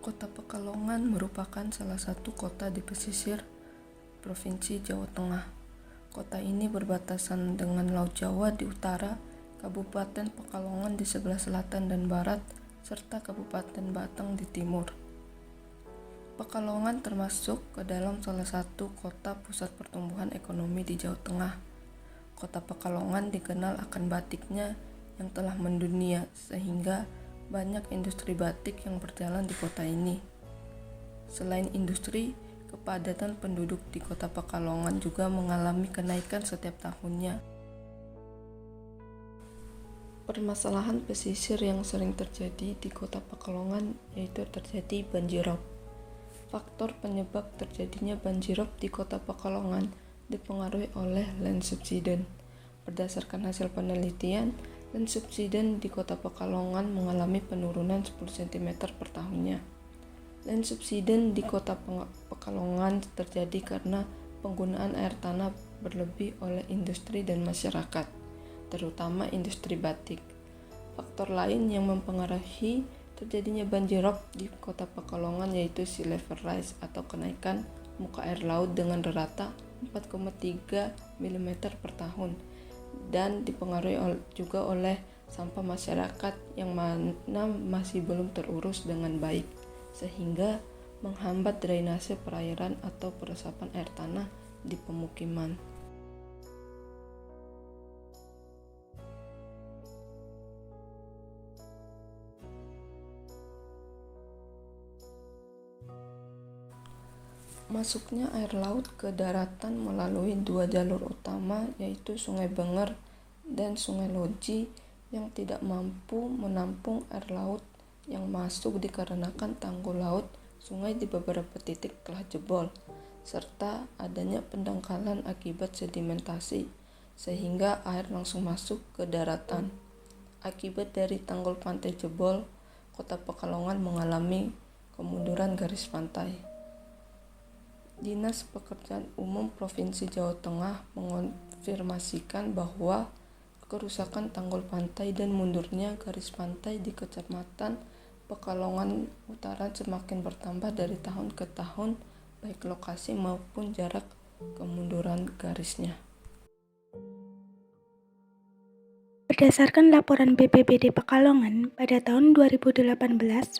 Kota Pekalongan merupakan salah satu kota di pesisir Provinsi Jawa Tengah. Kota ini berbatasan dengan Laut Jawa di utara, Kabupaten Pekalongan di sebelah selatan dan barat, serta Kabupaten Batang di timur. Pekalongan termasuk ke dalam salah satu kota pusat pertumbuhan ekonomi di Jawa Tengah. Kota Pekalongan dikenal akan batiknya yang telah mendunia, sehingga banyak industri batik yang berjalan di kota ini. Selain industri, kepadatan penduduk di kota Pekalongan juga mengalami kenaikan setiap tahunnya. Permasalahan pesisir yang sering terjadi di kota Pekalongan yaitu terjadi banjirop. Faktor penyebab terjadinya banjirop di kota Pekalongan dipengaruhi oleh land subsidence. Berdasarkan hasil penelitian, land subsidence di kota Pekalongan mengalami penurunan 10 cm per tahunnya. Land subsidence di kota Pekalongan terjadi karena penggunaan air tanah berlebih oleh industri dan masyarakat, terutama industri batik. Faktor lain yang mempengaruhi terjadinya banjirop di kota Pekalongan yaitu sea level rise atau kenaikan muka air laut dengan rata 4,3 mm per tahun, dan dipengaruhi juga oleh sampah masyarakat yang mana masih belum terurus dengan baik, sehingga menghambat drainase perairan atau peresapan air tanah di pemukiman. Masuknya air laut ke daratan melalui dua jalur utama yaitu Sungai Benger dan Sungai Loji yang tidak mampu menampung air laut yang masuk dikarenakan tanggul laut sungai di beberapa titik telah jebol, serta adanya pendangkalan akibat sedimentasi, sehingga air langsung masuk ke daratan. Akibat dari tanggul pantai jebol, kota Pekalongan mengalami kemunduran garis pantai. Dinas Pekerjaan Umum Provinsi Jawa Tengah mengonfirmasikan bahwa kerusakan tanggul pantai dan mundurnya garis pantai di Kecamatan Pekalongan Utara semakin bertambah dari tahun ke tahun, baik lokasi maupun jarak kemunduran garisnya. Berdasarkan laporan BPBD Pekalongan, pada tahun 2018,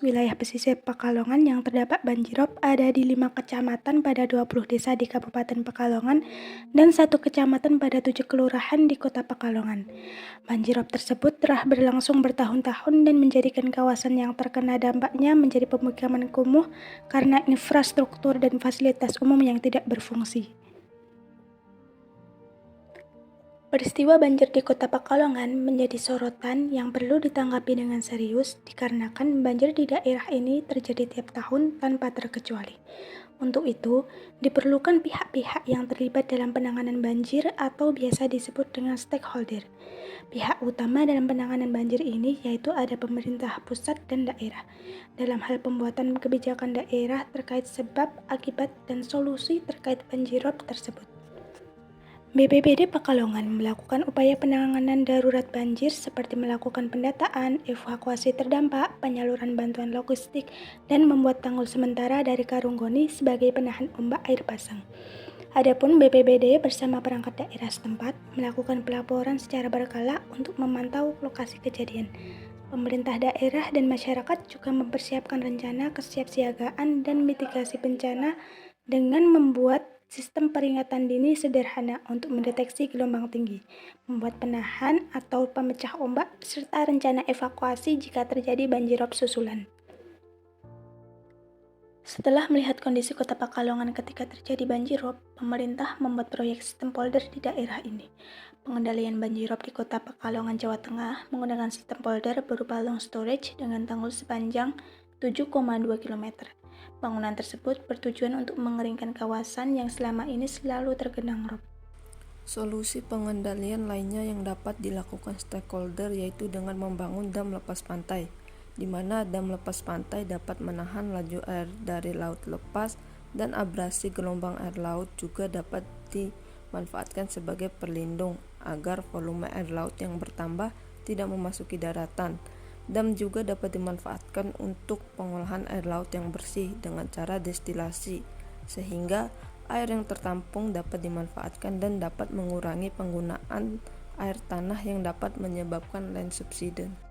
wilayah pesisir Pekalongan yang terdapat banjirop ada di 5 kecamatan pada 20 desa di Kabupaten Pekalongan dan 1 kecamatan pada 7 kelurahan di Kota Pekalongan. Banjirop tersebut telah berlangsung bertahun-tahun dan menjadikan kawasan yang terkena dampaknya menjadi pemukiman kumuh karena infrastruktur dan fasilitas umum yang tidak berfungsi. Peristiwa banjir di Kota Pekalongan menjadi sorotan yang perlu ditanggapi dengan serius dikarenakan banjir di daerah ini terjadi tiap tahun tanpa terkecuali. Untuk itu, diperlukan pihak-pihak yang terlibat dalam penanganan banjir atau biasa disebut dengan stakeholder. Pihak utama dalam penanganan banjir ini yaitu ada pemerintah pusat dan daerah, dalam hal pembuatan kebijakan daerah terkait sebab, akibat, dan solusi terkait banjirop tersebut. BPBD Pekalongan melakukan upaya penanganan darurat banjir seperti melakukan pendataan, evakuasi terdampak, penyaluran bantuan logistik, dan membuat tanggul sementara dari Karunggoni sebagai penahan ombak air pasang. Adapun BPBD bersama perangkat daerah setempat melakukan pelaporan secara berkala untuk memantau lokasi kejadian. Pemerintah daerah dan masyarakat juga mempersiapkan rencana kesiapsiagaan dan mitigasi bencana dengan membuat sistem peringatan dini sederhana untuk mendeteksi gelombang tinggi, membuat penahan atau pemecah ombak, serta rencana evakuasi jika terjadi banjirop susulan. Setelah melihat kondisi Kota Pekalongan ketika terjadi banjirop, pemerintah membuat proyek sistem polder di daerah ini. Pengendalian banjirop di Kota Pekalongan, Jawa Tengah menggunakan sistem polder berupa long storage dengan tanggul sepanjang 7,2 km. Bangunan tersebut bertujuan untuk mengeringkan kawasan yang selama ini selalu tergenang rob. Solusi pengendalian lainnya yang dapat dilakukan stakeholder yaitu dengan membangun dam lepas pantai, di mana dam lepas pantai dapat menahan laju air dari laut lepas, dan abrasi gelombang air laut juga dapat dimanfaatkan sebagai pelindung agar volume air laut yang bertambah tidak memasuki daratan. Dam juga dapat dimanfaatkan untuk pengolahan air laut yang bersih dengan cara destilasi, sehingga air yang tertampung dapat dimanfaatkan dan dapat mengurangi penggunaan air tanah yang dapat menyebabkan land subsidence.